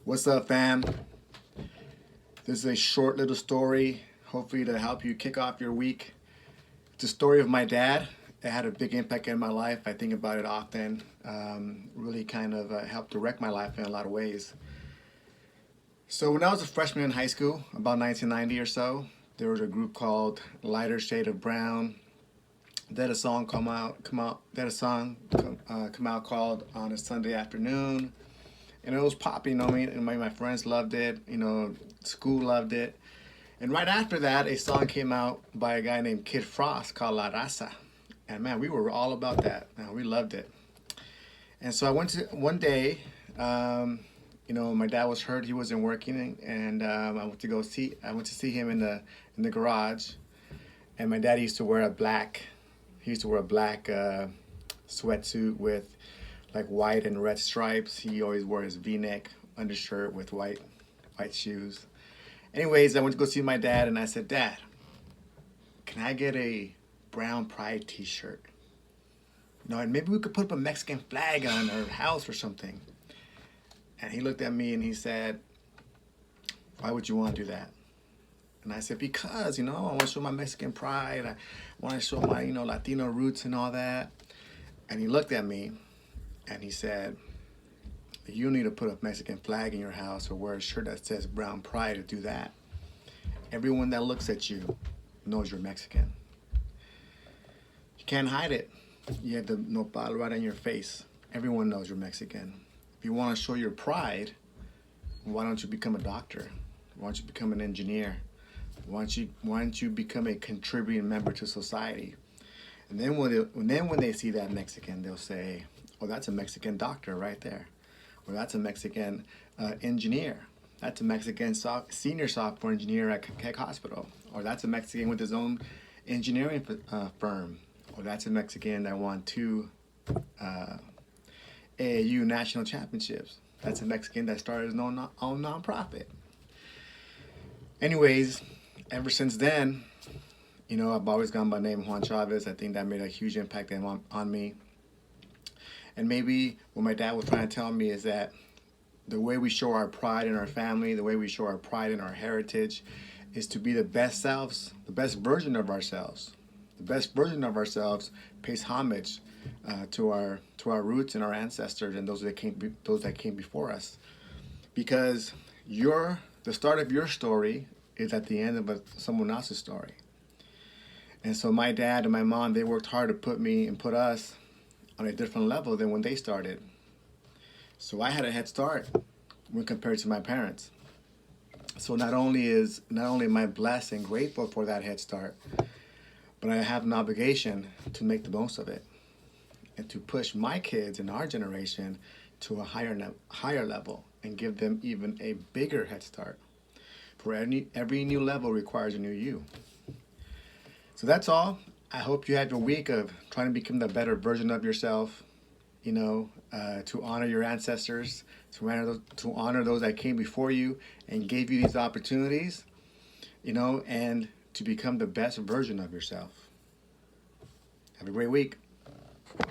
What's up, fam? This is a short little story, hopefully to help you kick off your week. It's a story of my dad. It had a big impact in my life. I think about it often. Really kind of helped direct my life in a lot of ways. So when I was a freshman in high school, about 1990 or so, there was a group called Lighter Shade of Brown. They had a song come out called On a Sunday Afternoon. And it was popping, and my friends loved it, school loved it. And right after that, a song came out by a guy named Kid Frost called La Raza. And man, we were all about that. Man, we loved it. And so I went to one day, my dad was hurt, he wasn't working, and I went to see him in the garage. And my dad used to wear a black sweatsuit with like white and red stripes. He always wore his V-neck undershirt with white shoes. Anyways, I went to go see my dad, and I said, "Dad, can I get a Brown Pride t-shirt? And maybe we could put up a Mexican flag on our house or something." And he looked at me and he said, "Why would you want to do that?" And I said, "Because, I want to show my Mexican pride. I want to show my, Latino roots and all that." And he looked at me and he said, "You don't need to put a Mexican flag in your house or wear a shirt that says Brown Pride to do that. Everyone that looks at you knows you're Mexican. You can't hide it. You have the nopal right in your face. Everyone knows you're Mexican. If you want to show your pride, why don't you become a doctor? Why don't you become an engineer? Why don't you become a contributing member to society?" And then when they see that Mexican, they'll say, "Oh, that's a Mexican doctor right there. Or that's a Mexican engineer. That's a Mexican senior software engineer at Keck Hospital. Or that's a Mexican with his own engineering firm. Or that's a Mexican that won 2 AAU national championships. That's a Mexican that started his own nonprofit." Anyways, ever since then, I've always gone by the name Juan Chavez. I think that made a huge impact on me. And maybe what my dad was trying to tell me is that the way we show our pride in our family, the way we show our pride in our heritage, is to be the best selves, the best version of ourselves. The best version of ourselves pays homage to our roots and our ancestors and those that came before us. Because the start of your story is at the end of someone else's story. And so my dad and my mom, they worked hard to put me and put us on a different level than when they started. So I had a head start when compared to my parents. So not only am I blessed and grateful for that head start, but I have an obligation to make the most of it and to push my kids in our generation to a higher level and give them even a bigger head start. For every new level requires a new you. So that's all. I hope you have a week of trying to become the better version of yourself, to honor your ancestors, to honor those that came before you and gave you these opportunities, and to become the best version of yourself. Have a great week.